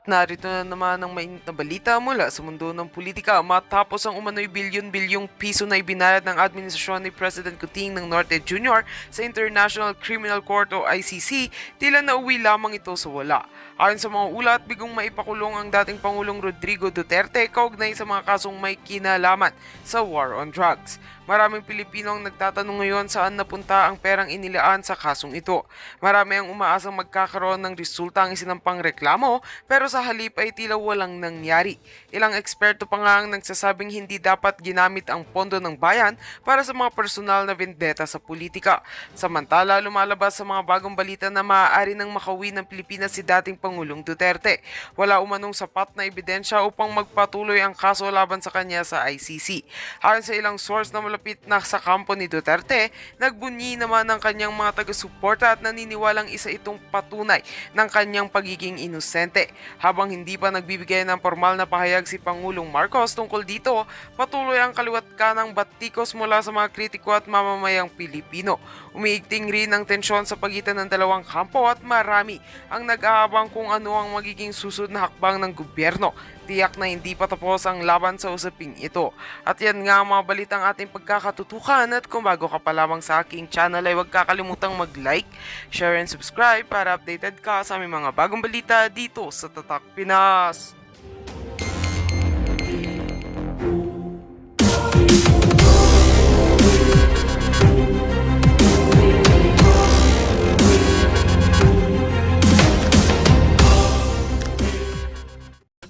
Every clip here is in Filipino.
Narito na naman ang mainit na balita mula sa mundo ng politika matapos ang umano'y bilyon-bilyong piso na ibinayad ng administrasyon ni President Kuting ng Norte Jr. sa International Criminal Court o ICC, tila nauwi lamang ito sa wala. Ayon sa mga ulat, bigong maipakulong ang dating Pangulong Rodrigo Duterte kaugnay sa mga kasong may kinalaman sa war on drugs. Maraming Pilipino ang nagtatanong ngayon saan napunta ang perang inilaan sa kasong ito. Marami ang umaasang magkakaroon ng resulta ang isinampang reklamo pero sa halip ay tila walang nangyari. Ilang eksperto pa nga ang nagsasabing hindi dapat ginamit ang pondo ng bayan para sa mga personal na vendetta sa politika. Samantala, lumalabas sa mga bagong balita na maaari nang makauwi ng Pilipinas si dating Pangulong Duterte. Wala umanong sapat na ebidensya upang magpatuloy ang kaso laban sa kanya sa ICC. Ayon sa ilang source na malapit na sa kampo ni Duterte, nagbunyi naman ang kanyang mga taga-suporta at naniniwalang isa itong patunay ng kanyang pagiging inosente. Habang hindi pa nagbibigay ng formal na pahayag si Pangulong Marcos tungkol dito, patuloy ang kaliwat kanang batikos mula sa mga kritiko at mamamayang Pilipino. Umiigting rin ang tensyon sa pagitan ng dalawang kampo at marami ang nag-aabang kung ano ang magiging susunod na hakbang ng gobyerno. Tiyak na hindi pa tapos ang laban sa usaping ito. At yan nga ang mga balitang ating pagkakatutukan, at kung bago ka pa lamang sa aking channel ay huwag kakalimutang mag-like, share and subscribe para updated ka sa aming mga bagong balita dito sa Tatak Pinas.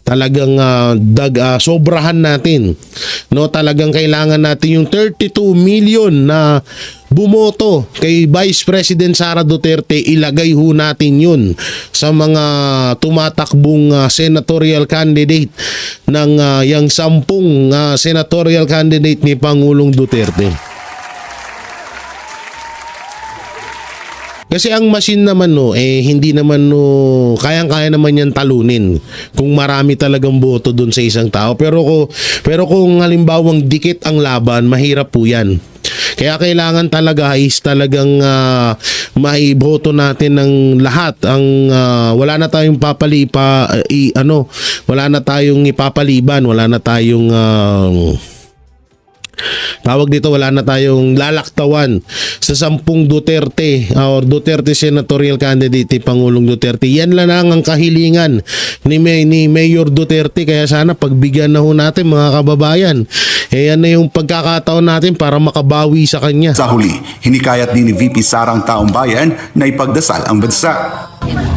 Talagang sobrahan natin, no? Talagang kailangan natin yung 32 million na bumoto kay Vice President Sara Duterte, ilagay ho natin yun sa mga tumatakbong senatorial candidate ng yung 10 senatorial candidate ni Pangulong Duterte. Kasi ang machine naman hindi naman kayang-kaya naman yan talunin kung marami talagang boto doon sa isang tao. Pero kung halimbawang dikit ang laban, mahirap po yan. Kaya kailangan talaga is talagang maiboto natin ng lahat. Wala na tayong wala na tayong ipapaliban, wala na tayong wala na tayong lalaktawan sa 10 Duterte or Duterte senatorial candidate ni Pangulong Duterte. Yan lang ang kahilingan ni Mayor Duterte, kaya sana pagbigyan na ho natin mga kababayan. Yan na yung pagkakataon natin para makabawi sa kanya. Sa huli, hinikayat din ni VP Sara ang taong bayan na ipagdasal ang bansa.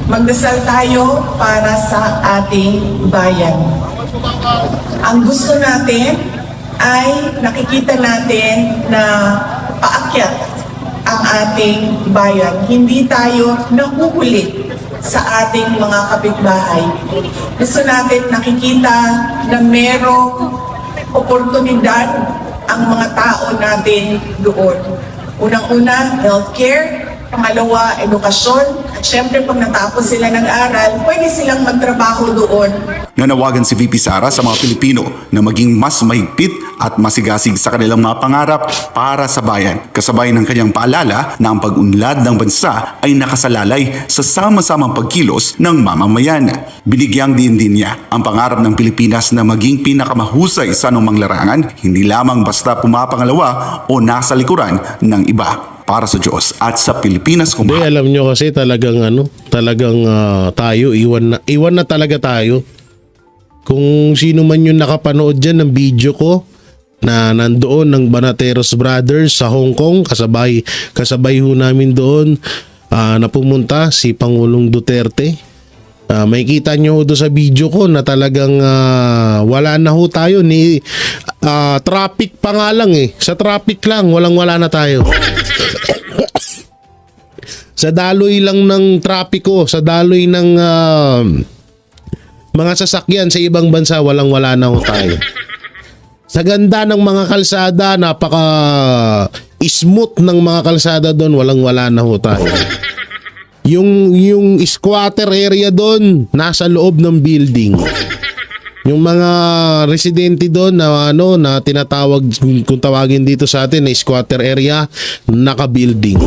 Magdasal tayo para sa ating bayan. Ang gusto natin ay nakikita natin na paakyat ang ating bayan. Hindi tayo nahuhuli sa ating mga kapitbahay. Gusto natin nakikita na merong oportunidad ang mga tao natin doon. Unang-una, healthcare. Pangalawa, edukasyon. At syempre, pag natapos sila ng aral, pwede silang magtrabaho doon. Nanawagan si VP Sara sa mga Pilipino na maging mas mahigpit at masigasig sa kanilang mga pangarap para sa bayan. Kasabay ng kanyang paalala na ang pag-unlad ng bansa ay nakasalalay sa sama-samang pagkilos ng mamamayan. Binigyang din niya ang pangarap ng Pilipinas na maging pinakamahusay sa anumang larangan, hindi lamang basta pumapangalawa o nasa likuran ng iba. Para sa Diyos at sa Pilipinas. Hindi, alam nyo kasi talagang tayo, iwan na talaga tayo. Kung sino man yung nakapanood dyan ng video ko na nandoon ng Banateros Brothers sa Hong Kong, kasabay ho namin doon na pumunta si Pangulong Duterte. May kita nyo doon sa video ko na talagang wala na ho tayo ni traffic pa nga lang sa traffic lang wala na tayo. Sa daloy lang ng trapiko, sa daloy ng mga sasakyan sa ibang bansa, wala na ho tayo. Sa ganda ng mga kalsada, napaka smooth ng mga kalsada doon, wala na ho tayo. Yung squatter area doon, nasa loob ng building. Yung mga residente doon na tinatawag, kung tawagin dito sa atin na squatter area, naka-building,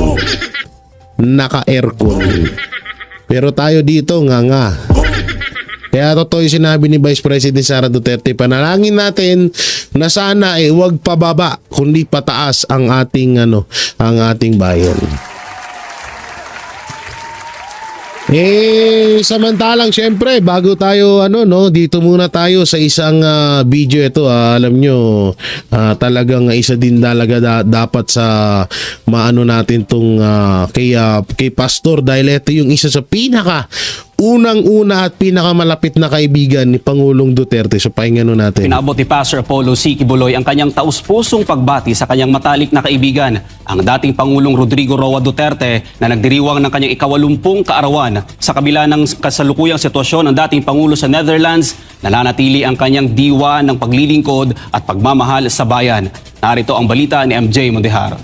naka-aircon. Pero tayo dito nga. Kaya totoo yung sinabi ni Vice President Sara Duterte, panalangin natin na sana wag pababa kundi pataas ang ating bayan. Samantalang syempre bago tayo dito muna tayo sa isang video ito. Alam nyo, talagang isa din talaga dapat sa maano natin tong kay Pastor, dahil ito yung isa sa unang-una at pinakamalapit na kaibigan ni Pangulong Duterte. So pakinggan natin. Pinaabot ni Pastor Apollo C. Kibuloy ang kanyang taus-pusong pagbati sa kanyang matalik na kaibigan, ang dating Pangulong Rodrigo Roa Duterte, na nagdiriwang ng kanyang ika-80 kaarawan. Sa kabila ng kasalukuyang sitwasyon ng dating Pangulo sa Netherlands, nananatili ang kanyang diwa ng paglilingkod at pagmamahal sa bayan. Narito ang balita ni MJ Mondehar.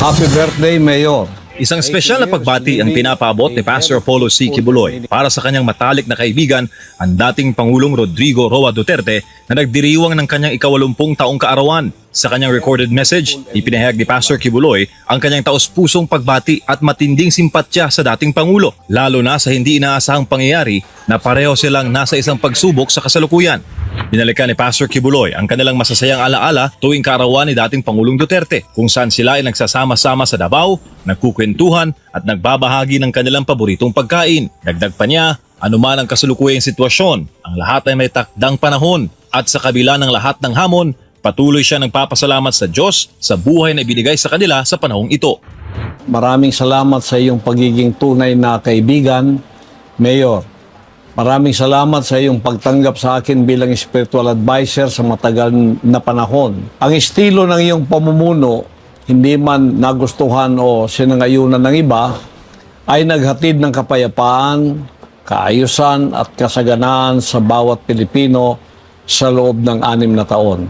Happy birthday, Mayor. Isang espesyal na pagbati ang pinapaabot ni Pastor Apollo C. Kibuloy para sa kanyang matalik na kaibigan, ang dating Pangulong Rodrigo Roa Duterte, na nagdiriwang ng kanyang ika-80 taong kaarawan. Sa kanyang recorded message, ipinahayag ni Pastor Kibuloy ang kanyang taus-pusong pagbati at matinding simpatya sa dating Pangulo, lalo na sa hindi inaasahang pangyayari na pareho silang nasa isang pagsubok sa kasalukuyan. Binalikan ni Pastor Kibuloy ang kanilang masasayang alaala tuwing kaarawan ni dating Pangulong Duterte, kung saan sila ay nagsasama-sama sa Davao, nagkukwentuhan at nagbabahagi ng kanilang paboritong pagkain. Dagdag pa niya, anuman ang kasalukuyang sitwasyon, ang lahat ay may takdang panahon, at sa kabila ng lahat ng hamon, patuloy siya nagpapasalamat sa Diyos sa buhay na ibinigay sa kanila sa panahong ito. Maraming salamat sa iyong pagiging tunay na kaibigan, Mayor. Maraming salamat sa iyong pagtanggap sa akin bilang spiritual advisor sa matagal na panahon. Ang estilo ng iyong pamumuno, hindi man nagustuhan o sinangayunan ng iba, ay naghatid ng kapayapaan, kaayusan at kasaganaan sa bawat Pilipino sa loob ng 6 na taon.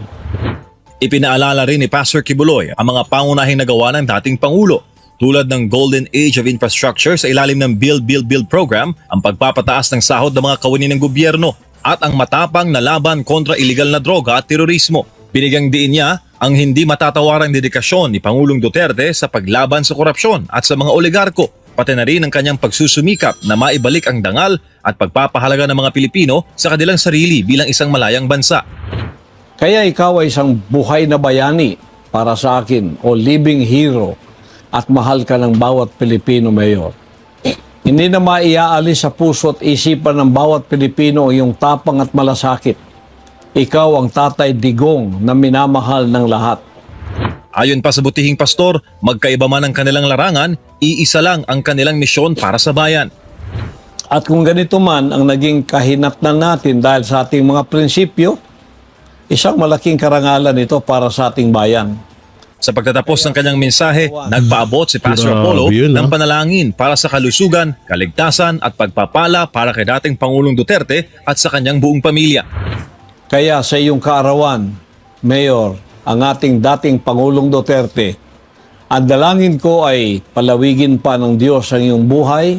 Ipinaalala rin ni Pastor Kibuloy ang mga pangunahing nagawa ng dating Pangulo, tulad ng Golden Age of Infrastructure sa ilalim ng Build program, ang pagpapataas ng sahod ng mga kawani ng gobyerno, at ang matapang na laban kontra iligal na droga at terorismo. Binigyang diin niya ang hindi matatawarang dedikasyon ni Pangulong Duterte sa paglaban sa korupsyon at sa mga oligarko, pati na rin ang kanyang pagsusumikap na maibalik ang dangal at pagpapahalaga ng mga Pilipino sa kanilang sarili bilang isang malayang bansa. Kaya ikaw ay isang buhay na bayani para sa akin, o living hero, at mahal ka ng bawat Pilipino, Mayor. Hindi na maiaalis sa puso at isipan ng bawat Pilipino yung tapang at malasakit. Ikaw ang tatay digong na minamahal ng lahat. Ayon pa sa butihing pastor, magkaiba man ang kanilang larangan, iisa lang ang kanilang misyon para sa bayan. At kung ganito man ang naging kahinatnan natin dahil sa ating mga prinsipyo, isang malaking karangalan ito para sa ating bayan. Sa pagtatapos ng kanyang mensahe, nagpaabot si Pastor Grabe Apollo yun, ng panalangin para sa kalusugan, kaligtasan at pagpapala para kay dating Pangulong Duterte at sa kanyang buong pamilya. Kaya sa iyong kaarawan, Mayor, ang ating dating Pangulong Duterte, ang dalangin ko ay palawigin pa ng Diyos ang iyong buhay,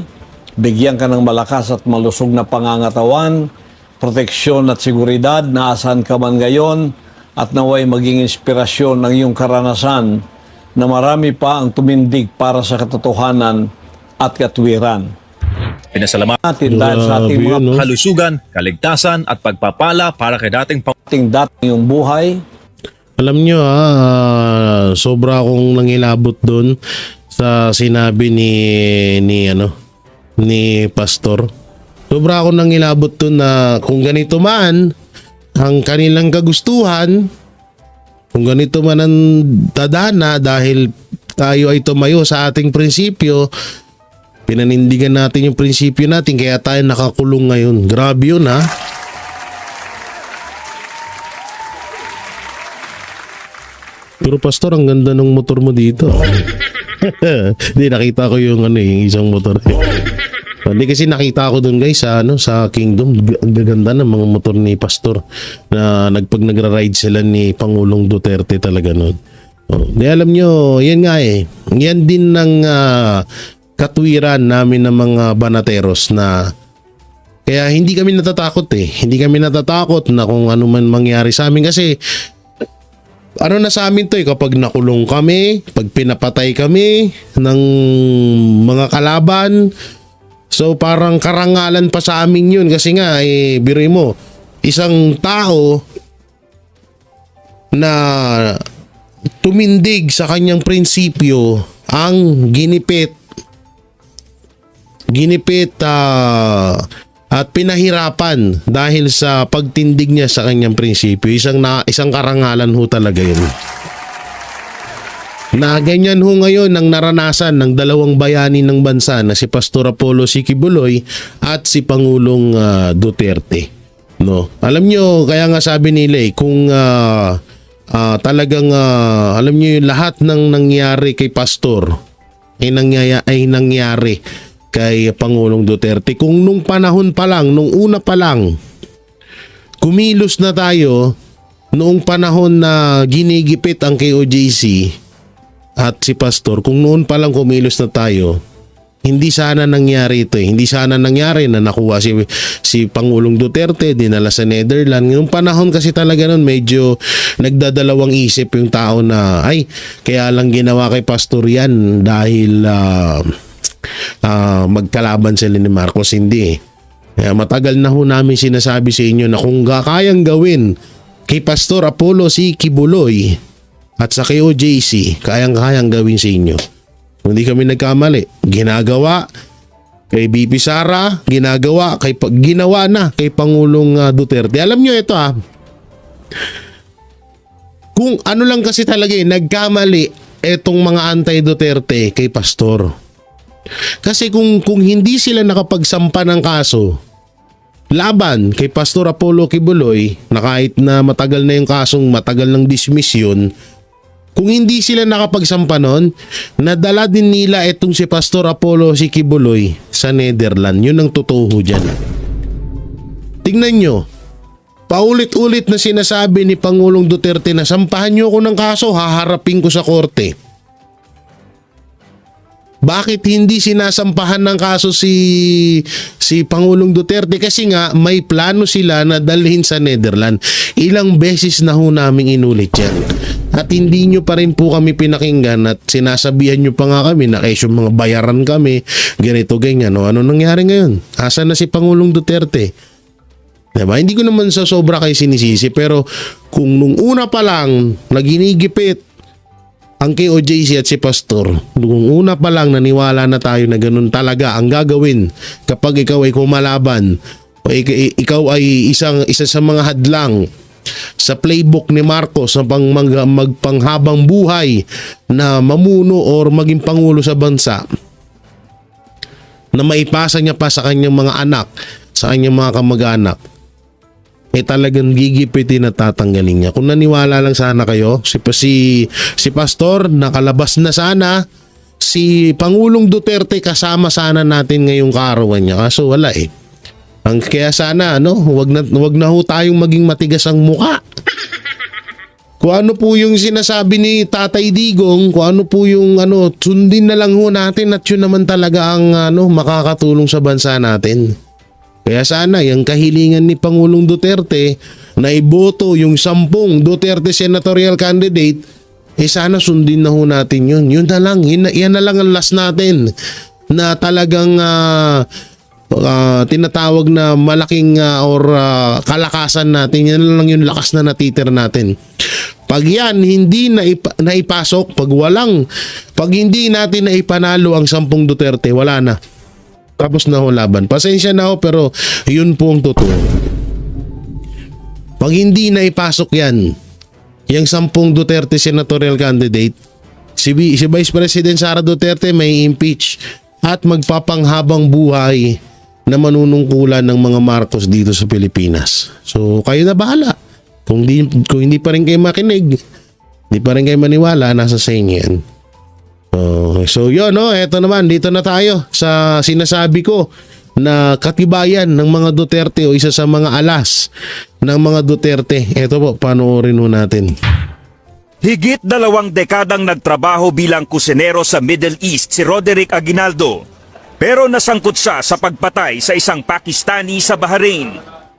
bigyan ka ng malakas at malusog na pangangatawan, proteksyon at seguridad na asan ka man ngayon, at naway maging inspirasyon ng iyong karanasan na marami pa ang tumindig para sa katotohanan at katwiran. Pinasalamatan Natin dahil sa ating mga Grabe yun, no? kalusugan, kaligtasan at pagpapala para kay dating dating iyong buhay. Alam nyo sobra akong nangilabot doon sa sinabi ni Pastor. Sobra akong nangilabot doon na kung ganito man ang kanilang kagustuhan, kung ganito man ang tadhana dahil tayo ay tumayo sa ating prinsipyo, pinanindigan natin yung prinsipyo natin kaya tayo nakakulong ngayon. Grabe yun, ha? Pero Pastor, ang ganda ng motor mo dito. Hindi, nakita ko yung isang motor. Hindi kasi nakita ko doon guys sa Kingdom, ang gaganda ng mga motor ni Pastor na nagra-ride sila ni Pangulong Duterte talaga noon. Di alam nyo, yan nga yan din ng katwiran namin ng mga banateros na kaya hindi kami natatakot Hindi kami natatakot na kung ano man mangyari sa amin kasi na sa amin to kapag nakulong kami, pag pinapatay kami ng mga kalaban, So parang karangalan pa sa amin yun kasi nga biruin mo, isang tao na tumindig sa kanyang prinsipyo ang ginipit at pinahirapan dahil sa pagtindig niya sa kanyang prinsipyo. Isang karangalan ho talaga yun. Na ganyan ho ngayon ang naranasan ng dalawang bayani ng bansa na si Pastor Apollo C. Quiboloy at si Pangulong Duterte. No? Alam nyo, kaya nga sabi nila kung talagang alam nyo yung lahat ng nangyari kay Pastor ay nangyari kay Pangulong Duterte. Kung nung panahon pa lang, nung una pa lang, kumilos na tayo noong panahon na ginigipit ang KOJC at si Pastor, kung noon pa lang kumilos na tayo, hindi sana nangyari ito. Hindi sana nangyari na nakuha si Pangulong Duterte, dinala sa Netherlands. Noong panahon kasi talaga nun, medyo nagdadalawang isip yung tao na, kaya lang ginawa kay Pastor yan dahil magkalaban sila ni Marcos. Hindi. Kaya matagal na ho namin sinasabi sa inyo na kung kayang gawin kay Pastor Apollo C. Quiboloy at sa KOJC, kayang gawin sa inyo. Hindi kami nagkamali. Ginagawa kay BP Sara, ginawa na kay Pangulong Duterte. Alam nyo ito kung ano lang kasi talaga nagkamali etong mga anti-Duterte kay Pastor. Kasi kung hindi sila nakapagsampa ng kaso laban kay Pastor Apollo Quiboloy, na kahit na matagal na yung kasong, matagal ng dismiss yun, kung hindi sila nakapagsampa nun, nadala din nila itong si Pastor Apollo C. Quiboloy sa Netherlands. Yun ang totoo dyan. Tingnan nyo, paulit-ulit na sinasabi ni Pangulong Duterte na sampahan nyo ako ng kaso, haharapin ko sa korte. Bakit hindi sinasampahan ng kaso si Pangulong Duterte? Kasi nga may plano sila na dalhin sa Netherlands. Ilang beses na ho namin inulit yan. At hindi nyo pa rin po kami pinakinggan at sinasabihan nyo pa nga kami na yung mga bayaran kami, ganito, ganyan. Ano nangyari ngayon? Asan na si Pangulong Duterte? Diba? Hindi ko naman sa sobra kayo sinisisi, pero kung nung una pa lang naginigipit ang KOJC at si Pastor, nung una pa lang naniwala na tayo na ganun talaga ang gagawin kapag ikaw ay kumalaban o ikaw ay isa sa mga hadlang sa playbook ni Marcos sa magpanghabang buhay na mamuno or maging pangulo sa bansa, na maipasa niya pa sa kanyang mga anak, sa kanyang mga kamag-anak, talagang gigipitin at tatanggalin niya. Kung naniwala lang sana kayo, si Pastor nakalabas na sana, si Pangulong Duterte kasama sana natin ngayong kaarawan niya. Kaso wala Kaya sana wag na ho tayong maging matigas ang muka. Kung ano po yung sinasabi ni Tatay Digong, kung ano po yung sundin na lang ho natin at yun naman talaga ang makakatulong sa bansa natin. Kaya sana yung kahilingan ni Pangulong Duterte na iboto yung 10 Duterte senatorial candidate, sana sundin na ho natin yun. Yun na lang, yan na lang ang last natin na talagang tinatawag na malaking kalakasan natin. Yan lang yung lakas na natitira natin. Pag yan hindi naipasok, pag hindi natin naipanalo ang 10 Duterte, wala na. Tapos na ho laban. Pasensya na ho, pero yun po ang totoo. Pag hindi naipasok yan, yung 10 Duterte senatorial candidate, si Vice President Sara Duterte may impeach at magpapanghabang buhay na manunungkulan ng mga Marcos dito sa Pilipinas. So kayo na bahala. Kung hindi pa rin kayo makinig, hindi pa rin kayo maniwala, nasa sa inyo yan. So yun, eto naman, dito na tayo sa sinasabi ko na katibayan ng mga Duterte o isa sa mga alas ng mga Duterte. Eto po, panoorin ho natin. Higit 2 dekadang nagtrabaho bilang kusinero sa Middle East si Roderick Aguinaldo. Pero nasangkot siya sa pagpatay sa isang Pakistani sa Bahrain.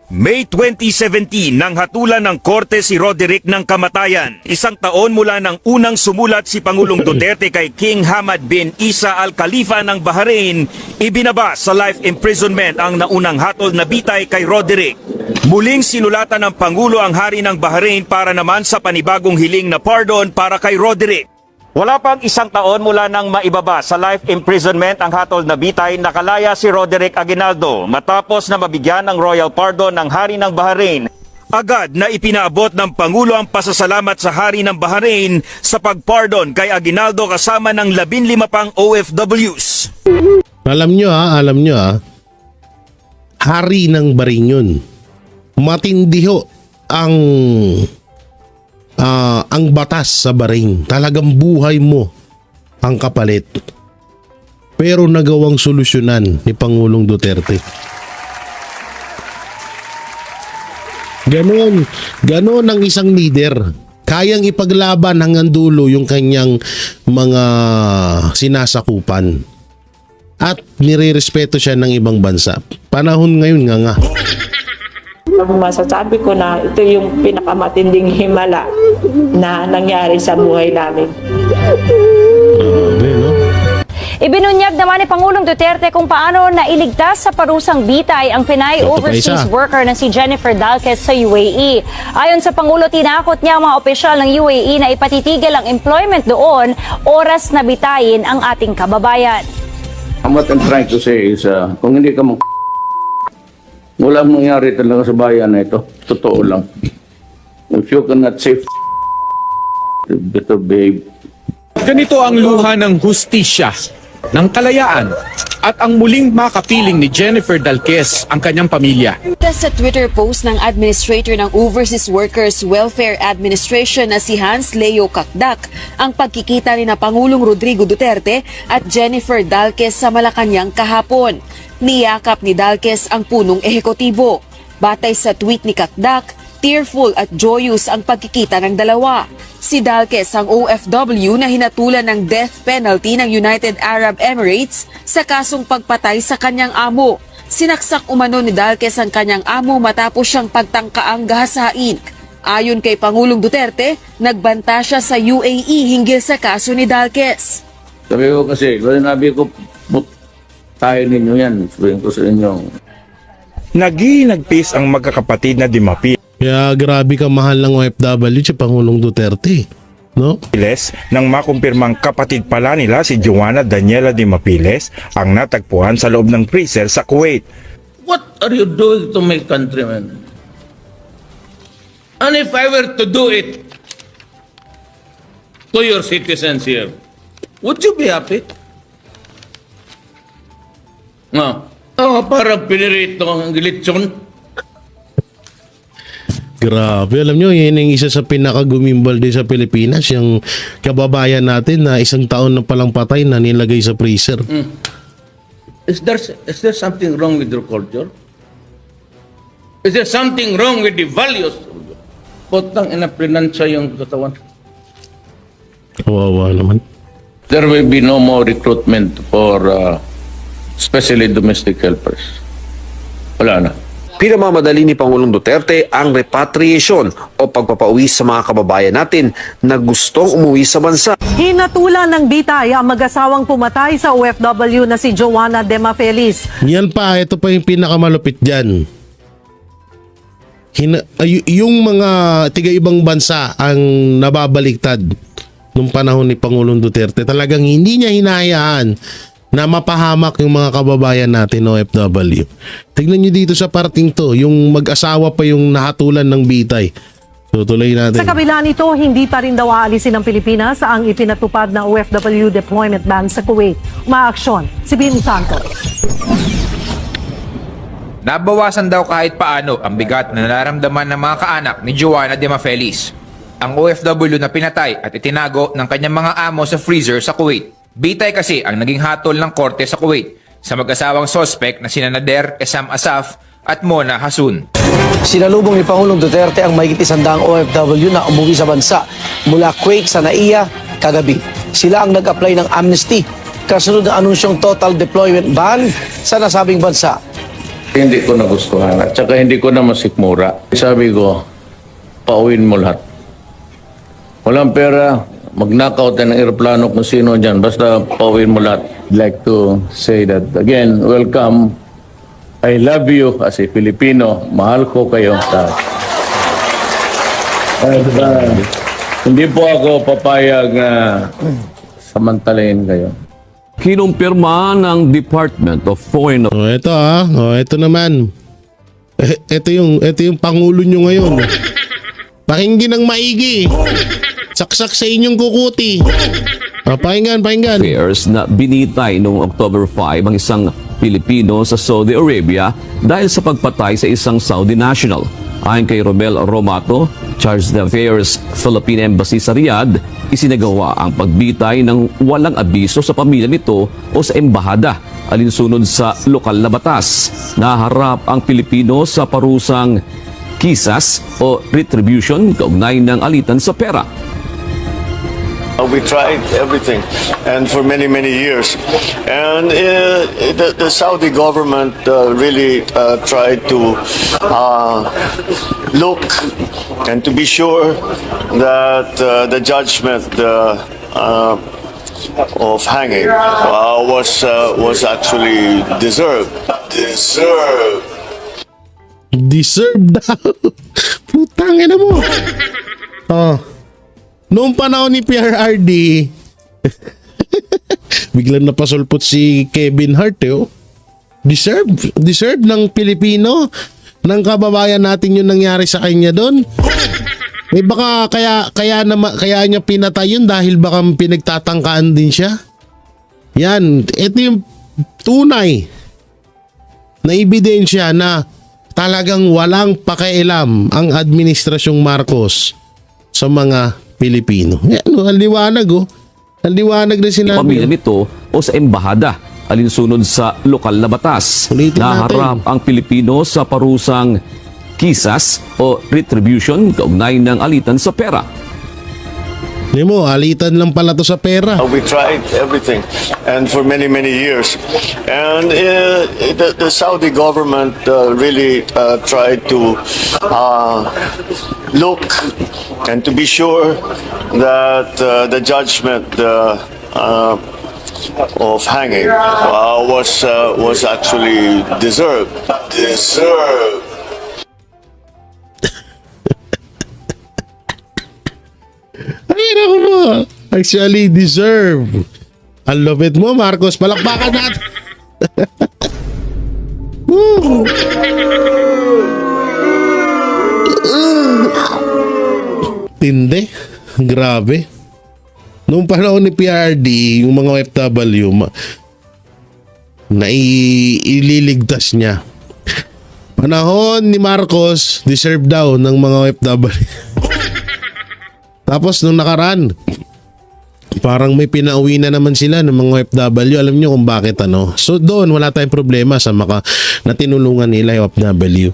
May 2017 nang hatulan ng korte si Roderick ng kamatayan. 1 taon mula nang unang sumulat si Pangulong Duterte kay King Hamad bin Isa Al Khalifa ng Bahrain, ibinaba sa life imprisonment ang naunang hatol na bitay kay Roderick. Muling sinulatan ng Pangulo ang hari ng Bahrain para naman sa panibagong hiling na pardon para kay Roderick. Wala pang 1 taon mula nang maibaba sa life imprisonment ang hatol na bitay, nakalaya si Roderick Aguinaldo matapos na mabigyan ng royal pardon ng hari ng Bahrain. Agad na ipinaabot ng Pangulo ang pasasalamat sa hari ng Bahrain sa pagpardon kay Aguinaldo kasama ng 15 pang OFWs. Alam nyo ha, hari ng Bahrain yun. Matindi ho ang batas sa Bahrain. Talagang buhay mo ang kapalit. Pero nagawang solusyonan ni Pangulong Duterte. Ganon ang isang leader. Kayang ipaglaban hanggang dulo yung kanyang mga sinasakupan. At nirerespeto siya ng ibang bansa. Panahon ngayon nga. Masasabi ko na ito yung pinakamatinding himala na nangyari sa buhay namin. Ibinunyag naman ni Pangulong Duterte kung paano nailigtas sa parusang bitay ang Pinay overseas worker na si Jennifer Dalquez sa UAE. Ayon sa Pangulo, tinakot niya ang mga opisyal ng UAE na ipatitigil ang employment doon oras na bitayin ang ating kababayan. What I'm trying to say is, kung hindi ka walang nangyari talaga sa bayan na ito. Totoo lang. If you cannot save, better behave. Ganito ang luha ng hustisya, ng kalayaan, at ang muling makapiling ni Jennifer Dalquez ang kanyang pamilya. Sa Twitter post ng Administrator ng Overseas Workers Welfare Administration na si Hans Leo Kakdak, ang pagkikita ni na Pangulong Rodrigo Duterte at Jennifer Dalquez sa Malacanang kahapon. Niyakap ni Dalquez ang punong ehekutibo. Batay sa tweet ni Kakdak, tearful at joyous ang pagkikita ng dalawa. Si Dalquez ang OFW na hinatulan ng death penalty ng United Arab Emirates sa kasong pagpatay sa kanyang amo. Sinaksak umano ni Dalquez ang kanyang amo matapos siyang pagtangkaang gahasain. Ayon kay Pangulong Duterte, nagbanta siya sa UAE hinggil sa kaso ni Dalquez. Sabi ko kasi, sabi ko, tayo ninyo yan. Sabihin ko sa inyo. Nagpis ang magkakapatid na Dimapiles Kaya grabe ka mahal ng OFW si Pangulong Duterte. No? nang makumpirmang kapatid pala nila si Joanna Daniela Dimapiles ang natagpuan sa loob ng freezer sa Kuwait. What are you doing to my countrymen? And if I were to do it to your citizens here, would you be happy? No. Parang pinirito ang gilitsyon. Grabe, alam nyo, yun yung isa sa pinakagumimbal din sa Pilipinas, yung kababayan natin na 1 taon na palang patay na nilagay sa freezer. Is there something wrong with your culture? Is there something wrong with the values? Potang inapinansya yung katawan. Kawawa naman. There will be no more recruitment for especially domestic helpers. Wala na. Pinamamadali ni Pangulong Duterte ang repatriation o pagpapauwi sa mga kababayan natin na gustong umuwi sa bansa. Hinatulan ng bitay ang mag-asawang pumatay sa OFW na si Joanna Demafelis. Yan pa, ito pa yung pinakamalupit dyan. Yung mga tiga-ibang bansa ang nababaliktad nung panahon ni Pangulong Duterte. Talagang hindi niya hinahayaan na mapahamak yung mga kababayan natin OFW. Tignan nyo dito sa parting to, yung mag-asawa pa yung nahatulan ng bitay. Tutuloy natin. Sa kabila nito, hindi pa rin daw aalisin ng Pilipinas ang ipinatupad na OFW deployment ban sa Kuwait. Umaaksyon si Bim Santos. Nabawasan daw kahit paano ang bigat na nararamdaman ng mga kaanak ni Joanna Demafelis, ang OFW na pinatay at itinago ng kanyang mga amo sa freezer sa Kuwait. Bitay kasi ang naging hatol ng korte sa Kuwait sa mag-asawang sospek na sina Nader Esam Asaf at Mona Hasun. Sinalubong ni Pangulong Duterte ang mahigit 100 OFW na umuwi sa bansa mula Kuwait sa Naiya kagabi. Sila ang nag-apply ng amnesty kasunod ng anunsyong total deployment ban sa nasabing bansa. Hindi ko nagustuhan at saka hindi ko na masikmura. Sabi ko, pauwin mo lahat. Walang pera, mag-knockout ng aeroplano kung sino dyan, basta pauwin mo lahat. I'd like to say that again, welcome. I love you as a Filipino. Mahal ko kayo. Hindi po ako papayag na samantalayin kayo. Kinumpirma ng Department of Foreign Ito naman. Ito yung pangulo nyo ngayon. Pakinggan ng maigi. Saksak sa inyong kukuti. Pakinggan. Affairs na binitay noong October 5 ang isang Pilipino sa Saudi Arabia dahil sa pagpatay sa isang Saudi national. Ayon kay Romel Romato, Charge d'Affaires Philippine Embassy sa Riyadh, isinagawa ang pagbitay ng walang abiso sa pamilya nito o sa embahada alinsunod sa lokal na batas. Naharap ang Pilipino sa parusang kisas o retribution kaugnay ng alitan sa pera. We tried everything, and for many years, and the Saudi government really tried to look and to be sure that the judgment of hanging was actually deserved. Deserved daw. Putangin na mo. Noong panahon ni PRRD, biglang napasulpot si Kevin Hart. Deserve ng Pilipino, ng kababayan natin yung nangyari sa kanya doon. May baka kaya niya pinatay yun dahil baka pinagtatangkaan din siya. Yan, ito yung tunay na ebidensya na talagang walang pakialam ang administrasyong Marcos sa mga Pilipino. Yan, ang liwanag Ang liwanag na sinabi. Pamilya nito o sa embahada alinsunod sa lokal na batas. Naharap ang Pilipino sa parusang kisas o retribution kaugnay ng alitan sa pera. Hindi mo, alitan lang pala to sa pera. We tried everything, and for many years, and the Saudi government really tried to look and to be sure that the judgment of hanging was actually deserved. Ay, naku mo. Actually, deserve. Ang lupit mo, Marcos. Palakpakan natin. Tindi. Grabe. Noong panahon ni PRD, yung mga OFW, ililigtas niya. Panahon ni Marcos, deserve daw ng mga OFW. Tapos nung nakaraan, parang may pinauwi na naman sila ng mga OFW. Alam nyo kung bakit ano. So doon wala tayong problema sa na tinulungan nila yung OFW.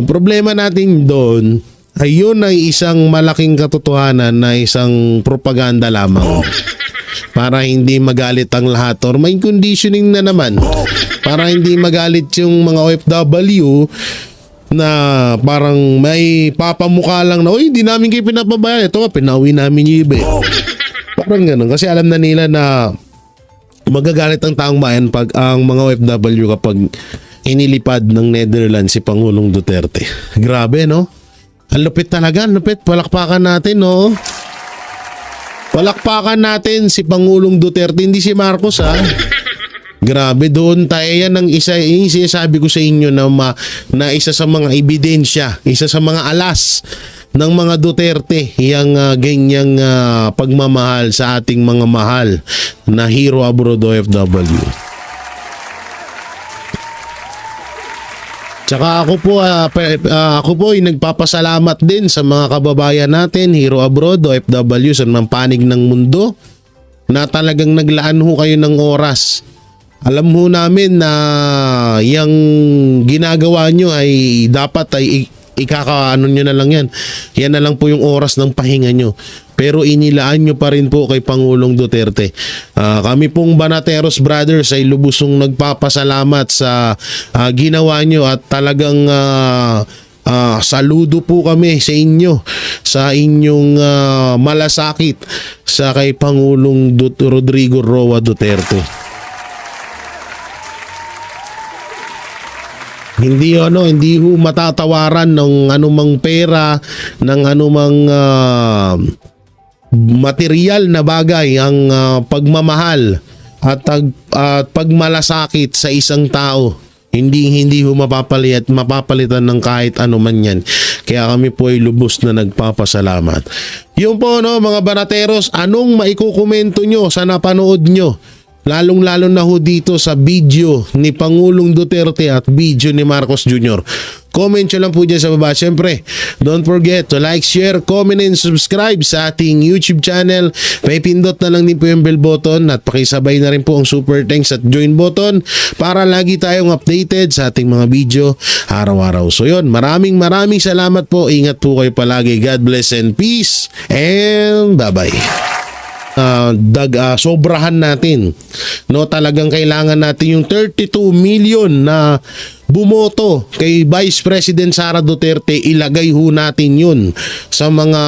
Ang problema natin doon ay yun ay isang malaking katotohanan na isang propaganda lamang. Para hindi magalit ang lahat or may conditioning na naman. Para hindi magalit yung mga OFW na parang may papamukha lang na, uy, di namin kayo pinapabayan. Ito nga, pinauwi namin yung iba. Parang ganun. Kasi alam na nila na magagalit ang taong bayan pag ang mga OFW kapag inilipad ng Netherlands si Pangulong Duterte. Grabe, no? Ang lupit talaga, ang lupit. Palakpakan natin, no? Palakpakan natin si Pangulong Duterte, hindi si Marcos, ha? Grabe, doon tayo. Yan ang isa, yung sinasabi ko sa inyo na isa sa mga ebidensya, isa sa mga alas ng mga Duterte, yung ganyang pagmamahal sa ating mga mahal na hero abroad OFW. Tsaka ako po ay nagpapasalamat din sa mga kababayan natin, hero abroad OFW sa mga panig ng mundo na talagang naglaan ho kayo ng oras. Alam mo namin na yung ginagawa nyo ay dapat ay ikakaano nyo na lang yan. Yan na lang po yung oras ng pahinga nyo. Pero inilaan nyo pa rin po kay Pangulong Duterte. Kami pong Banateros Brothers ay lubusong nagpapasalamat sa ginawa nyo at talagang saludo po kami sa inyo sa inyong malasakit sa kay Pangulong Rodrigo Roa Duterte. Hindi ho matatawaran ng anumang pera, ng anumang material na bagay ang pagmamahal at pagmalasakit sa isang tao. Hindi ho mapapalitan ng kahit ano man yan. Kaya kami po ay lubos na nagpapasalamat. Yung po mga Banateros, anong maikukomento nyo sa napanood nyo? Lalong-lalo na ho dito sa video ni Pangulong Duterte at video ni Marcos Jr. Comment nyo lang po dyan sa baba. Siyempre, don't forget to like, share, comment, and subscribe sa ating YouTube channel. Paipindot na lang din po yung bell button at pakisabay na rin po ang super thanks at join button para lagi tayong updated sa ating mga video araw-araw. So yun, maraming salamat po. Ingat po kayo palagi. God bless and peace. And bye-bye. Sobrahan natin, talagang kailangan natin yung 32 million na bumoto kay Vice President Sara Duterte. Ilagay ho natin yun sa mga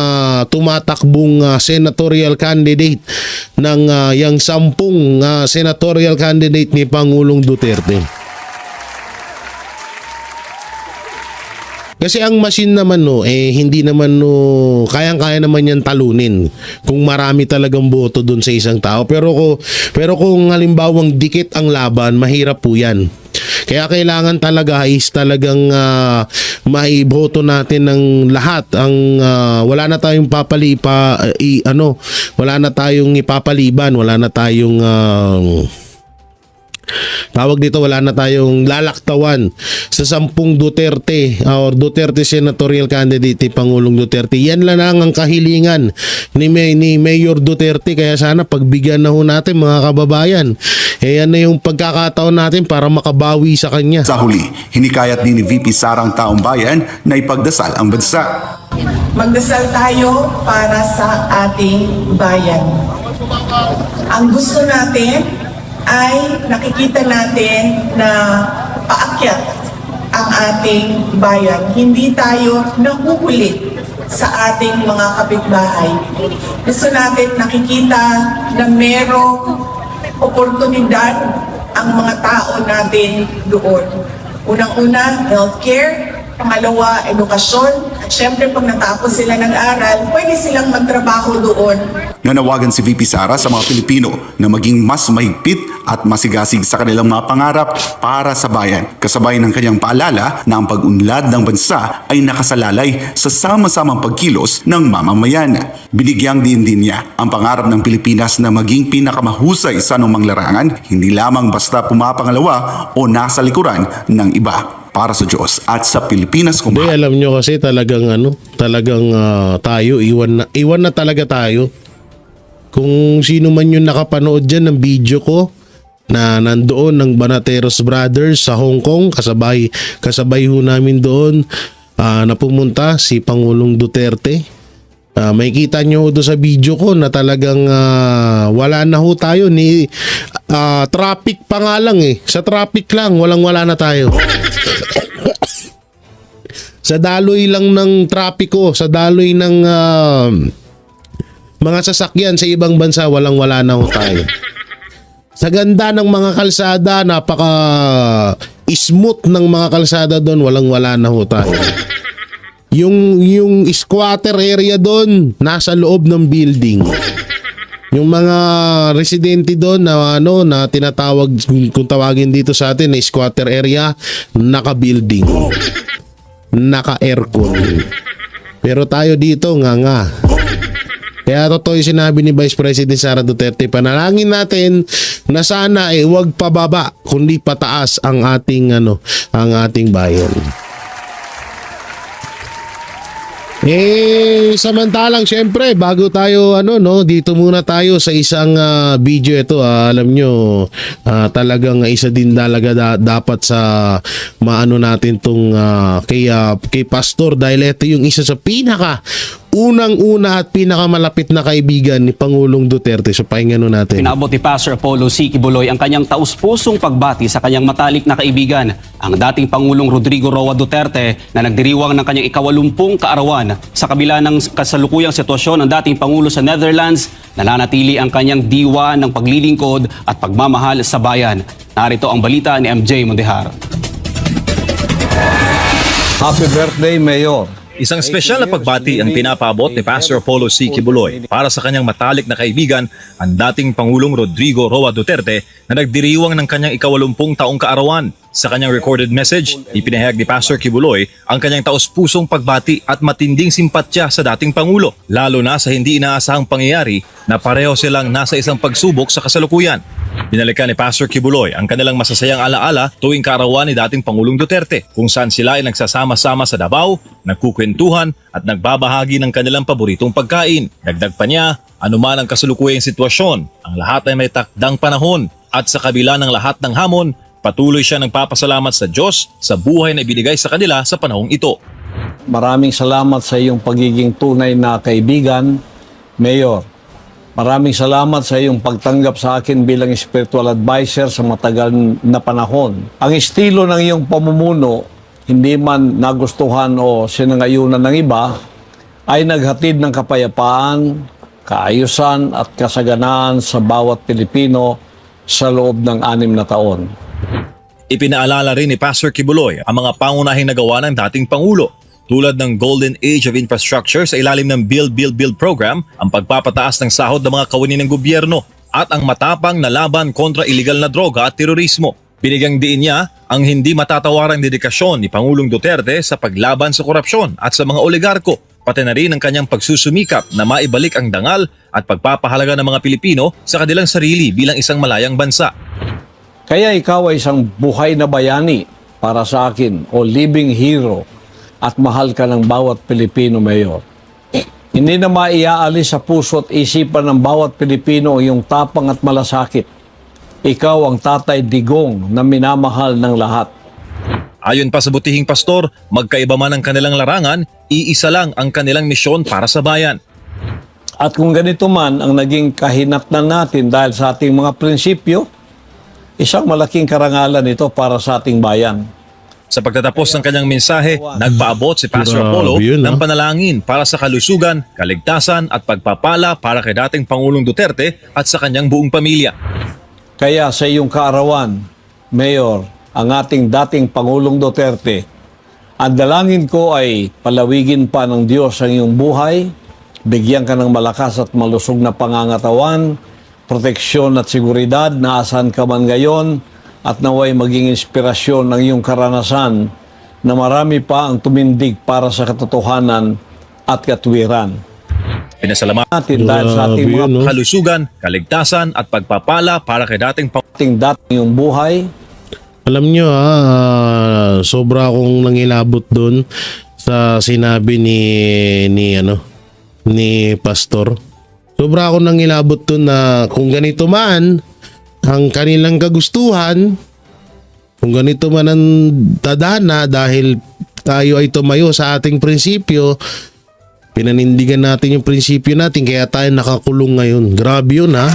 tumatakbong senatorial candidate ng yung 10 senatorial candidate ni Pangulong Duterte. Kasi ang machine naman hindi naman kayang-kaya naman yan talunin kung marami talagang boto dun sa isang tao. Pero kung halimbawang dikit ang laban, mahirap po yan. Kaya kailangan talaga is talagang maiboto natin ng lahat. Wala na tayong wala na tayong ipapaliban, wala na tayong wala na tayong lalaktawan sa 10 Duterte or Duterte senatorial candidate ni Pangulong Duterte. Yan lang ang kahilingan ni Mayor Duterte, kaya sana pagbigyan na ho natin mga kababayan. Yan na yung pagkakataon natin para makabawi sa kanya. Sa huli, hinikayat din ni VP Sara ang taong bayan na ipagdasal ang bansa. Magdasal tayo para sa ating bayan. Ang gusto natin ay nakikita natin na paakyat ang ating bayan. Hindi tayo nahuhuli sa ating mga kapitbahay. Gusto natin nakikita na merong oportunidad ang mga tao natin doon. Unang-una, healthcare. Pangalawa, edukasyon. At syempre, pag natapos sila ng aral, pwede silang magtrabaho doon. Nanawagan si VP Sara sa mga Pilipino na maging mas mahigpit at masigasig sa kanilang mga pangarap para sa bayan. Kasabay ng kanyang paalala na ang pag-unlad ng bansa ay nakasalalay sa sama-samang pagkilos ng mamamayan. Binigyang din niya ang pangarap ng Pilipinas na maging pinakamahusay sa anumang larangan, hindi lamang basta pumapangalawa o nasa likuran ng iba. Para sa Diyos at sa Pilipinas kung alam nyo kasi talagang tayo iwan na talaga tayo. Kung sino man yung nakapanood dyan ng video ko na nandoon ng Banateros Brothers sa Hong Kong, kasabay ho namin doon na pumunta si Pangulong Duterte. May kita nyo doon sa video ko na talagang wala na ho tayo ni traffic pa nga lang sa traffic lang wala na tayo. Sa daloy lang ng trapiko, sa daloy ng mga sasakyan sa ibang bansa, wala na ho tayo. Sa ganda ng mga kalsada, napaka smooth ng mga kalsada doon, wala na ho tayo. Yung squatter area doon, nasa loob ng building. Yung mga residente doon na tinatawag, kung tawagin dito sa atin, na squatter area, naka-building. Naka-aircon. Pero tayo dito, nga. Kaya totoo yung sinabi ni Vice President Sara Duterte, panalangin natin na sana huwag pababa, kundi pataas ang ating bayan. Samantalang syempre bago tayo dito muna tayo sa isang video ito. Alam nyo, talagang isa din talaga dapat sa maano natin tong kay Pastor, dahil ito yung isa sa unang-una at pinakamalapit na kaibigan ni Pangulong Duterte. So pakinggan natin. Pinabot ni Pastor Apollo C. Kibuloy ang kanyang taus-pusong pagbati sa kanyang matalik na kaibigan, ang dating Pangulong Rodrigo Roa Duterte, na nagdiriwang ng kanyang ika-80 kaarawan. Sa kabila ng kasalukuyang sitwasyon ng dating Pangulo sa Netherlands, nananatili ang kanyang diwa ng paglilingkod at pagmamahal sa bayan. Narito ang balita ni MJ Mondehar. Happy birthday, Mayor. Isang espesyal na pagbati ang pinapaabot ni Pastor Apollo C. Kibuloy para sa kanyang matalik na kaibigan, ang dating Pangulong Rodrigo Roa Duterte, na nagdiriwang ng kanyang ika-80 taong kaarawan. Sa kanyang recorded message, ipinahayag ni Pastor Kibuloy ang kanyang taus-pusong pagbati at matinding simpatya sa dating Pangulo, lalo na sa hindi inaasahang pangyayari na pareho silang nasa isang pagsubok sa kasalukuyan. Binalikan ni Pastor Kibuloy ang kanilang masasayang alaala tuwing kaarawan ni dating Pangulong Duterte, kung saan sila ay nagsasama-sama sa Davao, nagkukwentuhan at nagbabahagi ng kanilang paboritong pagkain. Dagdag pa niya, anuman ang kasalukuyang sitwasyon, ang lahat ay may takdang panahon, at sa kabila ng lahat ng hamon, patuloy siya nagpapasalamat sa Diyos sa buhay na ibinigay sa kanila sa panahong ito. Maraming salamat sa iyong pagiging tunay na kaibigan, Mayor. Maraming salamat sa iyong pagtanggap sa akin bilang spiritual advisor sa matagal na panahon. Ang estilo ng iyong pamumuno, hindi man nagustuhan o sinangayunan ng iba, ay naghatid ng kapayapaan, kaayusan at kasaganaan sa bawat Pilipino sa loob ng 6 na taon. Ipinaalala rin ni Pastor Kibuloy ang mga pangunahing nagawa ng dating Pangulo, tulad ng Golden Age of Infrastructure sa ilalim ng Build program, ang pagpapataas ng sahod ng mga kawani ng gobyerno, at ang matapang na laban kontra iligal na droga at terorismo. Binigyang diin niya ang hindi matatawarang dedikasyon ni Pangulong Duterte sa paglaban sa korupsyon at sa mga oligarko, pati na rin ang kanyang pagsusumikap na maibalik ang dangal at pagpapahalaga ng mga Pilipino sa kanilang sarili bilang isang malayang bansa. Kaya ikaw ay isang buhay na bayani para sa akin, o living hero, at mahal ka ng bawat Pilipino, Mayor. Hindi na maiaalis sa puso at isipan ng bawat Pilipino ang iyong tapang at malasakit. Ikaw ang tatay digong na minamahal ng lahat. Ayon pa sa butihing pastor, magkaiba man ang kanilang larangan, iisa lang ang kanilang misyon para sa bayan. At kung ganito man ang naging kahinatnan natin dahil sa ating mga prinsipyo, isang malaking karangalan ito para sa ating bayan. Sa pagtatapos ng kanyang mensahe, nagpaabot si Pastor Apollo ng panalangin para sa kalusugan, kaligtasan at pagpapala para kay dating Pangulong Duterte at sa kanyang buong pamilya. Kaya sa iyong kaarawan, Mayor, ang ating dating Pangulong Duterte, ang dalangin ko ay palawigin pa ng Diyos ang iyong buhay, bigyan ka ng malakas at malusog na pangangatawan, proteksyon at seguridad na asan ka man ngayon, at naway maging inspirasyon ng iyong karanasan na marami pa ang tumindig para sa katotohanan at katwiran. Pinasalamatan natin dahil sa ating mga kalusugan, kaligtasan at pagpapala para kay dating iyong buhay. Alam nyo sobra akong nangilabot doon sa sinabi ni Pastor. Sobra akong nangilabot doon na kung ganito man ang kanilang kagustuhan, kung ganito man ang tadhana dahil tayo ay tumayo sa ating prinsipyo, pinanindigan natin yung prinsipyo natin kaya tayo nakakulong ngayon. Grabe yun ha.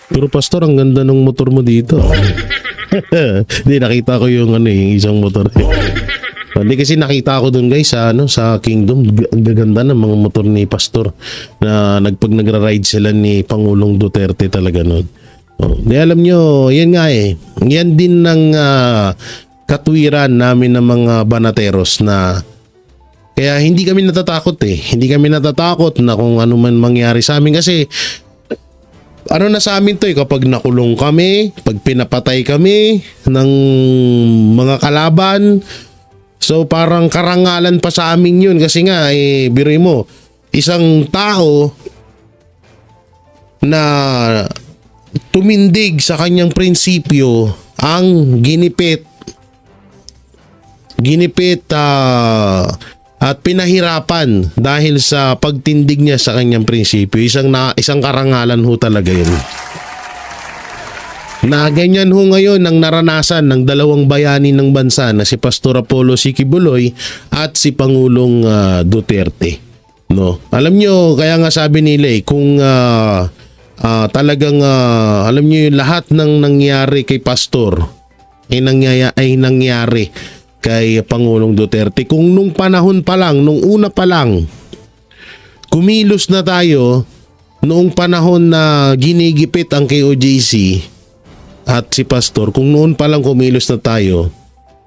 Pero Pastor, ang ganda ng motor mo dito. Hindi, nakita ko yung isang motor. Hindi kasi nakita ko dun guys sa Kingdom, ang gaganda ng mga motor ni Pastor na nagra-ride sila ni Pangulong Duterte talaga noon. Di alam nyo, yan nga yan din ng katwiran namin ng mga banateros na kaya hindi kami natatakot Hindi kami natatakot na kung ano man mangyari sa amin kasi na sa amin to kapag nakulong kami, pag pinapatay kami ng mga kalaban. So parang karangalan pa sa amin yun kasi nga biruin mo, isang tao na tumindig sa kanyang prinsipyo ang ginipit ginipit at pinahirapan dahil sa pagtindig niya sa kanyang prinsipyo. Isang karangalan ho talaga yun. Na ganyan ho ngayon ang naranasan ng dalawang bayani ng bansa na si Pastor Apollo C. Quiboloy at si Pangulong Duterte. No? Alam nyo, kaya nga sabi nila kung talagang alam nyo yung lahat ng nangyari kay Pastor ay nangyari kay Pangulong Duterte. Kung nung panahon pa lang, nung una pa lang, kumilos na tayo noong panahon na ginigipit ang KOJC at si Pastor, kung noon pa lang kumilos na tayo,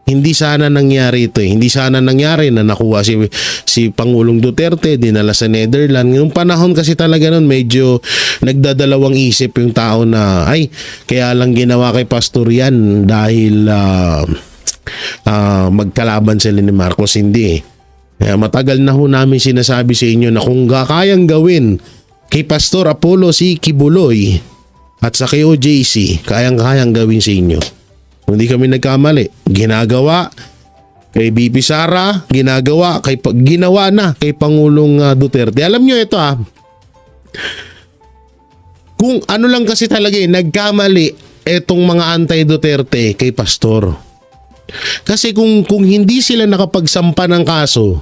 hindi sana nangyari ito. Hindi sana nangyari na nakuha si Pangulong Duterte, dinala sa Netherlands. Noong panahon kasi talaga nun, medyo nagdadalawang isip yung tao na, ay, kaya lang ginawa kay Pastor yan dahil magkalaban sila ni Marcos. Hindi. Kaya matagal na ho namin sinasabi sa inyo na kung kayang gawin kay Pastor Apollo C. Quiboloy at sa KOJC, kayang-kayang gawin sa inyo. Hindi kami nagkamali. Ginagawa kay BP Sara, ginawa na kay Pangulong Duterte. Alam nyo ito kung ano lang kasi talaga nagkamali etong mga anti-Duterte kay Pastor. Kasi kung hindi sila nakapagsampa ng kaso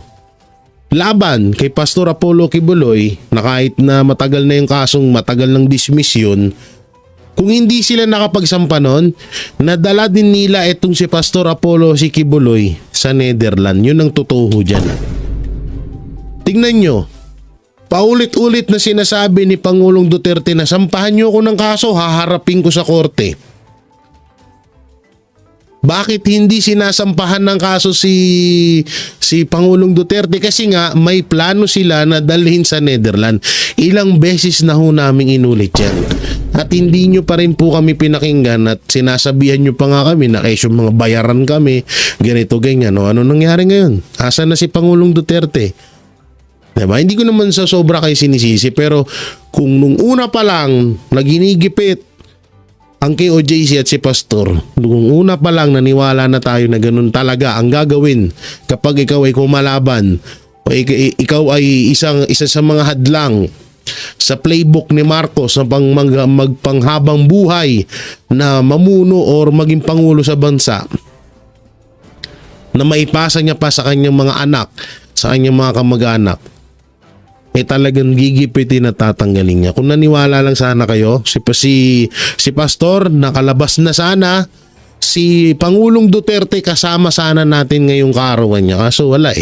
laban kay Pastor Apollo Quiboloy, na kahit na matagal na yung kasong, matagal ng dismiss yun, kung hindi sila nakapagsampa nun, nadala din nila itong si Pastor Apollo C. Quiboloy sa Netherlands. Yun ang totoo dyan. Tingnan nyo, paulit-ulit na sinasabi ni Pangulong Duterte na sampahan nyo ako ng kaso, haharapin ko sa korte. Bakit hindi sinasampahan ng kaso si Pangulong Duterte? Kasi nga may plano sila na dalhin sa Netherlands. Ilang beses na ho namin inulit yan. At hindi nyo pa rin po kami pinakinggan at sinasabihan nyo pa nga kami na kesyo mga bayaran kami, ganito ganyan. Ano nangyari ngayon? Asa na si Pangulong Duterte? Diba? Hindi ko naman sa sobra kayo sinisisi, pero kung nung una pa lang naginigipit ang KOJC at si Pastor, nung una pa lang naniwala na tayo na ganun talaga ang gagawin kapag ikaw ay kumalaban o ikaw ay isa sa mga hadlang sa playbook ni Marcos na magpanghabang buhay na mamuno or maging pangulo sa bansa, na maipasa niya pa sa kanyang mga anak, sa kanyang mga kamag-anak, talagang gigipitin at tatanggalin niya. Kung naniwala lang sana kayo, si Pastor, nakalabas na sana, si Pangulong Duterte kasama sana natin ngayong kaarawan niya. Kaso wala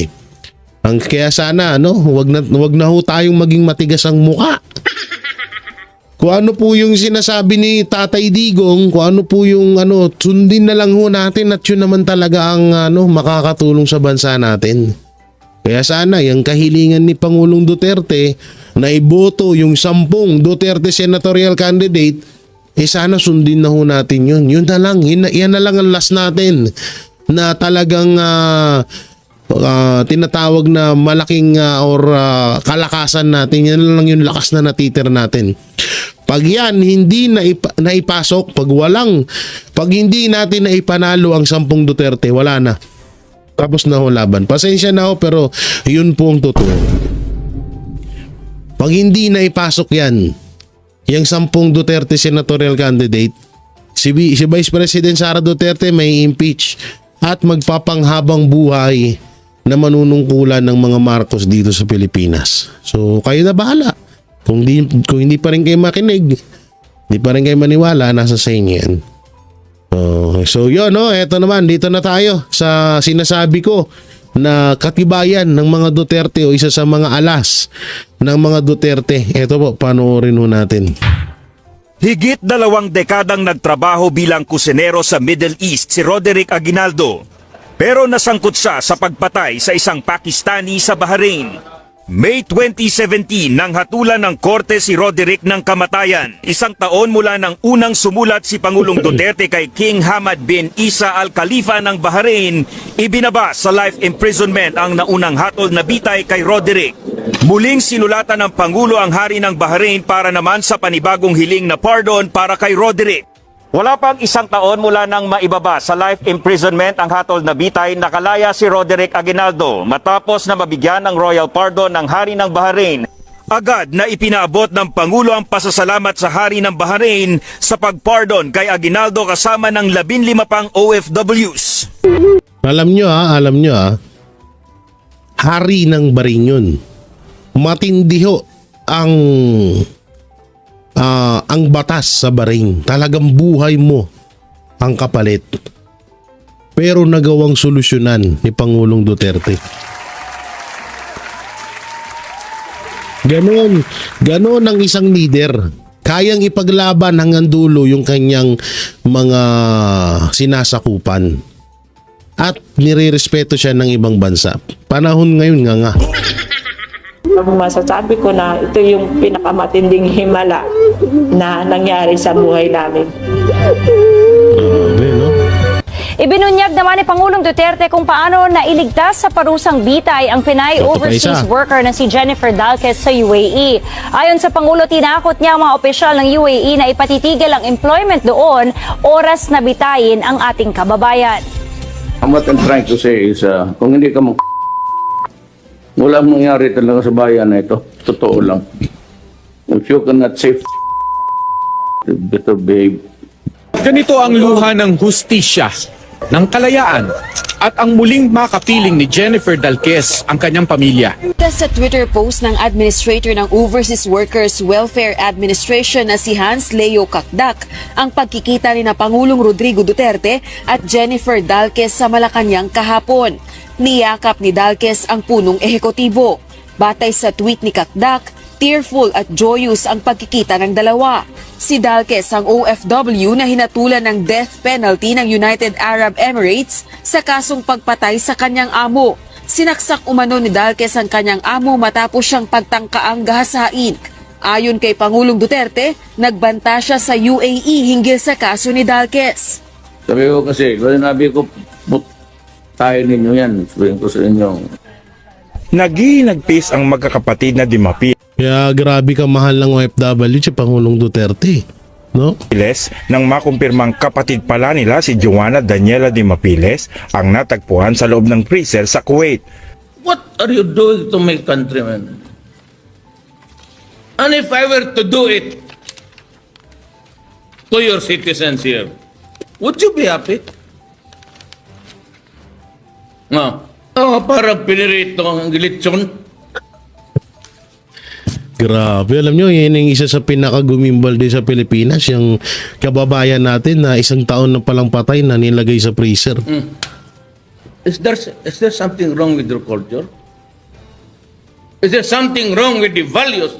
Kaya sana, wag na ho tayong maging matigas ang muka. Kung ano po yung sinasabi ni Tatay Digong, kung ano po yung sundin na lang ho natin at yun naman talaga ang makakatulong sa bansa natin. Kaya sana yung kahilingan ni Pangulong Duterte na iboto yung 10 Duterte senatorial candidate, sana sundin na ho natin yun. Yun na lang, yan na lang ang last natin na talagang tinatawag na malaking kalakasan natin. Yan na lang yung lakas na natitira natin. Pag yan hindi naipasok, pag hindi natin naipanalo ang 10 Duterte, wala na. Tapos na ho laban. Pasensya na ho, pero yun po ang totoo. Pag hindi na ipasok yan, yung 10 Duterte senatorial candidate, si Vice President Sara Duterte may impeach at magpapanghabang buhay na manunungkulan ng mga Marcos dito sa Pilipinas. So, kayo na bahala. Kung hindi pa rin kayo makinig, hindi pa rin kayo maniwala, nasa sa inyo yan. So yun, eto naman, dito na tayo sa sinasabi ko na katibayan ng mga Duterte o isa sa mga alas ng mga Duterte. Eto po, panoorin ho natin. Higit 2 dekadang nagtrabaho bilang kusinero sa Middle East si Roderick Aguinaldo. Pero nasangkot siya sa pagpatay sa isang Pakistani sa Bahrain. May 2017 nang hatulan ng korte si Roderick ng kamatayan. 1 taon mula nang unang sumulat si Pangulong Duterte kay King Hamad bin Isa Al Khalifa ng Bahrain, ibinaba sa life imprisonment ang naunang hatol na bitay kay Roderick. Muling sinulatan ng Pangulo ang hari ng Bahrain para naman sa panibagong hiling na pardon para kay Roderick. Wala pang isang taon mula nang maibaba sa life imprisonment ang hatol na bitay, nakalaya si Roderick Aguinaldo matapos na mabigyan ng royal pardon ng Hari ng Bahrain. Agad na ipinaabot ng Pangulo ang pasasalamat sa Hari ng Bahrain sa pagpardon kay Aguinaldo kasama ng 15 pang OFWs. Alam nyo Hari ng Bahrain yun. Matindi ho ang batas sa Bahrain. Talagang buhay mo ang kapalit. Pero nagawang solusyonan ni Pangulong Duterte. Ganon ang isang leader. Kayang ipaglaban hanggang dulo yung kanyang mga sinasakupan. At nire-respeto siya ng ibang bansa. Panahon ngayon nga. Masasabi ko na ito yung pinakamatinding himala na nangyari sa buhay namin. Ibinunyag naman ni Pangulong Duterte kung paano nailigtas sa parusang bitay ang Pinay overseas worker na si Jennifer Dalquez sa UAE. Ayon sa Pangulo, tinakot niya ang mga opisyal ng UAE na ipatitigil ang employment doon oras na bitayin ang ating kababayan. What I'm trying to say is, kung hindi ka wala mangyari talaga sa bayan na ito. Totoo lang. If you cannot save, better behave. Ganito ang luha ng hustisya, ng kalayaan, at ang muling makapiling ni Jennifer Dalquez ang kanyang pamilya. Sa Twitter post ng Administrator ng Overseas Workers Welfare Administration na si Hans Leo Kakdak, ang pagkikita ni na Pangulong Rodrigo Duterte at Jennifer Dalquez sa Malacanang kahapon. Niyakap ni Dalquez ang punong ehekutibo. Batay sa tweet ni Kakdak, tearful at joyous ang pagkikita ng dalawa. Si Dalquez ang OFW na hinatulan ng death penalty ng United Arab Emirates sa kasong pagpatay sa kanyang amo. Sinaksak umano ni Dalquez ang kanyang amo matapos siyang pagtangkaang gahasain. Ayon kay Pangulong Duterte, nagbanta siya sa UAE hinggil sa kaso ni Dalquez. Sabi ko kasi, tayo ninyo yan. Sabihin ko sa inyo. Nagpis ang magkakapatid na Dimapiles Kaya grabe ka mahal ng OFW si Pangulong Duterte. No? nang makumpirmang kapatid pala nila si Joanna Daniela Dimapiles ang natagpuan sa loob ng freezer sa Kuwait. What are you doing to my countrymen? And if I were to do it to your citizens here, would you be happy? No. Parang pinirito ang gilitson. Grabe, alam nyo, yan yung isa sa pinakagumimbal din sa Pilipinas, yung kababayan natin na isang taon na palang patay na nilagay sa freezer. Is there something wrong with your culture? Is there something wrong with the values?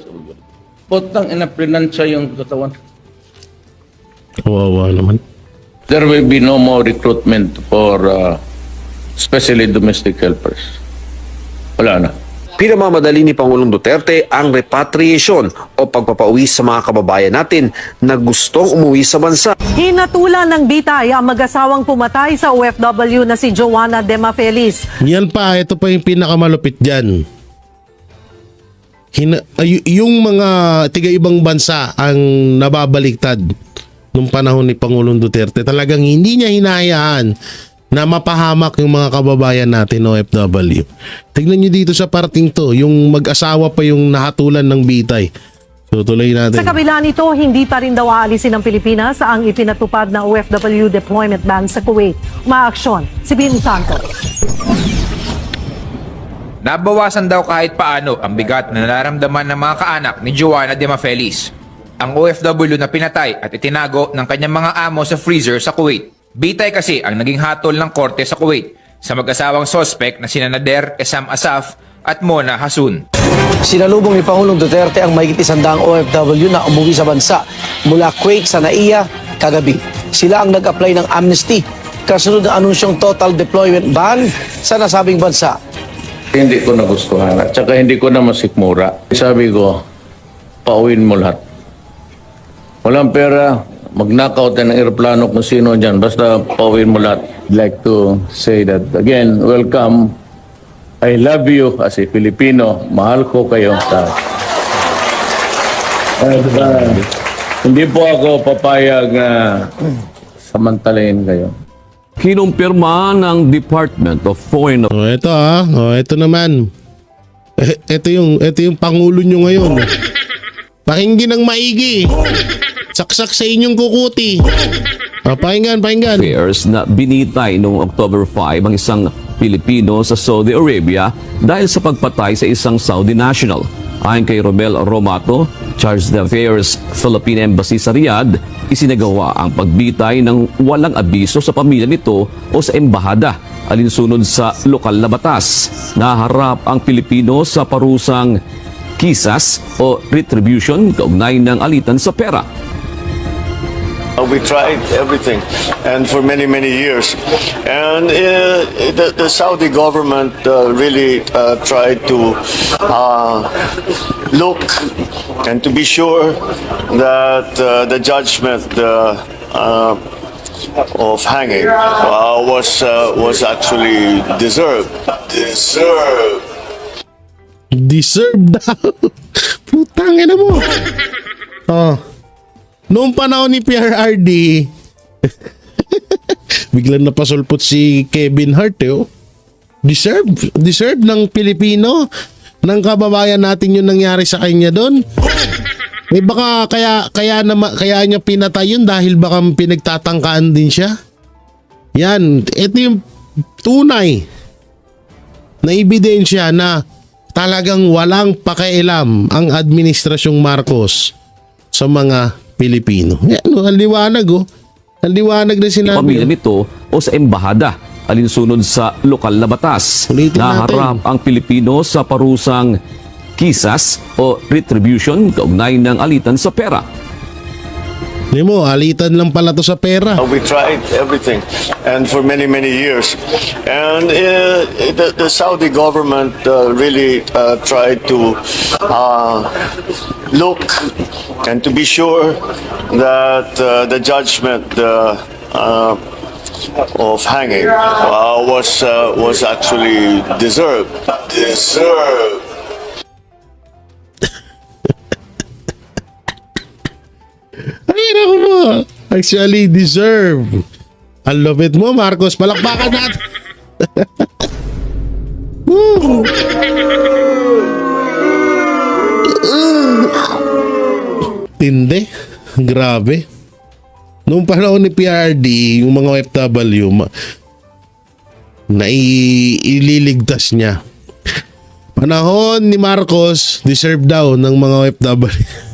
Potang inapinansya yung katawan. Kawawa naman. There will be no more recruitment for especially domestic helpers. Wala na. Pinamamadali ni Pangulong Duterte ang repatriation o pagpapauwi sa mga kababayan natin na gustong umuwi sa bansa. Hinatulan ng bitay ang mag-asawang pumatay sa OFW na si Joanna Dema Feliz. Yan pa, ito pa yung pinakamalupit dyan. Yung mga tiga-ibang bansa ang nababaliktad nung panahon ni Pangulong Duterte. Talagang hindi niya hinahayaan na mapahamak yung mga kababayan natin OFW. Tignan nyo dito sa parting to, yung mag-asawa pa yung nahatulan ng bitay. Tutuloy natin. Sa kabila nito, hindi pa rin daw aalisin ng Pilipinas ang ipinatupad na OFW deployment ban sa Kuwait. Umaaksyon si Bim Santos. Nabawasan daw kahit paano ang bigat na nararamdaman ng mga kaanak ni Joanna Dema Feliz, ang OFW na pinatay at itinago ng kanyang mga amo sa freezer sa Kuwait. Bitay kasi ang naging hatol ng korte sa Kuwait sa mag-asawang sospek na sina Nader Esam Asaf at Mona Hasun. Sinalubong ni Pangulong Duterte ang mahigit 100 OFW na umuwi sa bansa mula Kuwait sa Naiya kagabi. Sila ang nag-apply ng amnesty kasunod ng anunsyong total deployment ban sa nasabing bansa. Hindi ko nagustuhan at saka hindi ko na masikmura. Sabi ko, pauwin mo lahat. Walang pera, mag-knockout ng aeroplano kung sino dyan. Basta pauwin mo lahat. I'd like to say that again, welcome. I love you as a Filipino. Mahal ko kayo. Hindi po ako papayag na samantalahin kayo. Kinumpirma ng Department of Foreign Ito naman. Ito yung pangulo nyo ngayon. Pakinggan ng maigi. Saksak sa inyong kukuti. Pakinggan. Affairs na binitay noong October 5 ang isang Pilipino sa Saudi Arabia dahil sa pagpatay sa isang Saudi national. Ayon kay Romel Romato, Charge d'Affaires Philippine Embassy sa Riyadh, isinagawa ang pagbitay ng walang abiso sa pamilya nito o sa embahada alinsunod sa lokal na batas. Naharap ang Pilipino sa parusang kisas o retribution kaugnay ng alitan sa pera. We tried everything, and for many, many years. And the Saudi government really tried to look and to be sure that the judgment of hanging was actually deserved. Deserve daw. Putangin na mo. Noong panahon ni PRRD, biglang napasulpot si Kevin Hart Deserve ng Pilipino, ng kababayan natin yung nangyari sa kanya doon. Baka kaya niya pinatay yun dahil baka pinagtatangkaan din siya. Yan, ito yung tunay na ebidensya na talagang walang pakialam ang administrasyong Marcos sa mga Pilipino. Yan, ang liwanag Ang liwanag na sinabi. Pamilya nito o sa embahada alinsunod sa lokal na batas. Naharap ang Pilipino sa parusang kisas o retribution kaugnay ng alitan sa pera. Hindi mo, alitan lang pala to sa pera. We tried everything, and for many, many years. And the Saudi government really tried to look and to be sure that the judgment of hanging was actually deserved. Ay, naku mo. Actually, deserve. Ang lupit mo, Marcos. Palakpakan natin. Tindi. Grabe. Noong panahon ni PRD, yung mga OFW, ililigtas niya. Panahon ni Marcos, deserve daw ng mga OFW.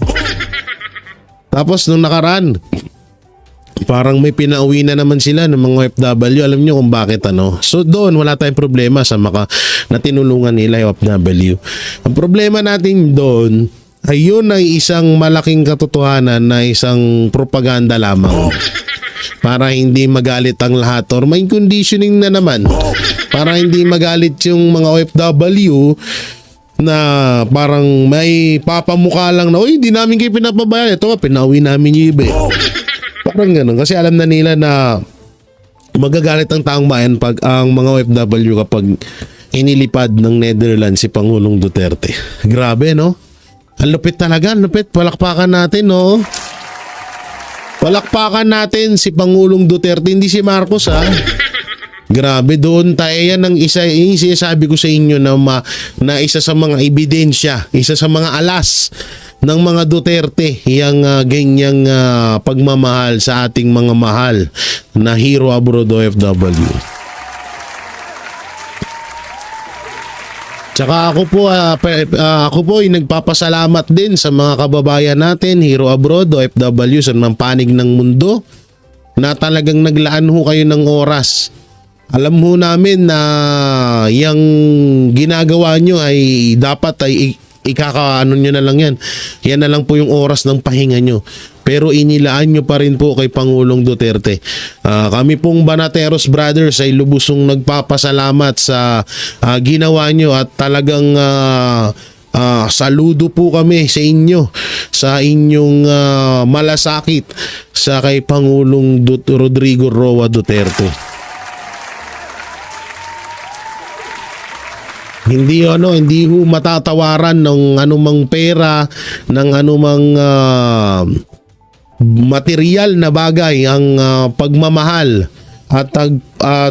Tapos nung nakaraan, parang may pinauwi na naman sila ng mga OFW. Alam niyo kung bakit ano. So doon wala tayong problema sa na tinulungan nila yung OFW. Ang problema natin doon ay yun ay isang malaking katotohanan na isang propaganda lamang. Para hindi magalit ang lahat or may conditioning na naman. Para hindi magalit yung mga OFW na parang may papamukha lang na, uy, hindi namin kayo pinapabayaan. Ito nga, pinauwi namin yung iba. Parang ganun. Kasi alam na nila na magagalit ang taong bayan pag ang mga OFW kapag inilipad ng Netherlands si Pangulong Duterte. Grabe, no? Ang lupit talaga, ang lupit. Palakpakan natin, no? Palakpakan natin si Pangulong Duterte, hindi si Marcos, ha? Grabe, doon tayo yan ang isa, yung sinasabi ko sa inyo na isa sa mga ebidensya, isa sa mga alas ng mga Duterte, yung ganyang pagmamahal sa ating mga mahal na hero abroad OFW. Tsaka ako po ay nagpapasalamat din sa mga kababayan natin, hero abroad OFW sa mga panig ng mundo na talagang naglaan ho kayo ng oras. Alam mo namin na yung ginagawa nyo ay dapat ay ikakaano nyo na lang yan. Yan na lang po yung oras ng pahinga nyo. Pero inilaan nyo pa rin po kay Pangulong Duterte. Kami pong Banateros Brothers ay lubusong nagpapasalamat sa ginawa nyo at talagang saludo po kami sa inyo sa inyong malasakit sa kay Pangulong Rodrigo Roa Duterte. Hindi ho matatawaran ng anumang pera, ng anumang material na bagay ang pagmamahal at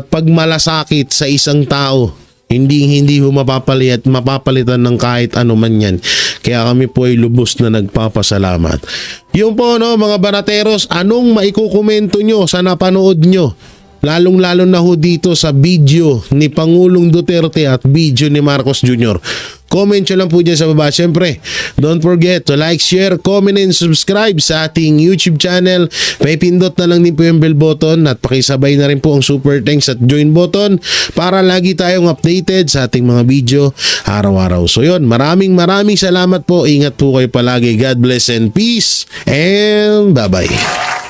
pagmalasakit sa isang tao. Hindi mapapalitan ng kahit ano man yan. Kaya kami po ay lubos na nagpapasalamat. Yun po no mga banateros, anong maikukomento nyo sa napanood nyo? Lalong-lalo na ho dito sa video ni Pangulong Duterte at video ni Marcos Jr. Comment nyo lang po dyan sa baba. Siyempre, don't forget to like, share, comment, and subscribe sa ating YouTube channel. May pindot na lang din po yung bell button at pakisabay na rin po ang super thanks at join button para lagi tayong updated sa ating mga video araw-araw. So yun, maraming salamat po. Ingat po kayo palagi. God bless and peace and bye-bye.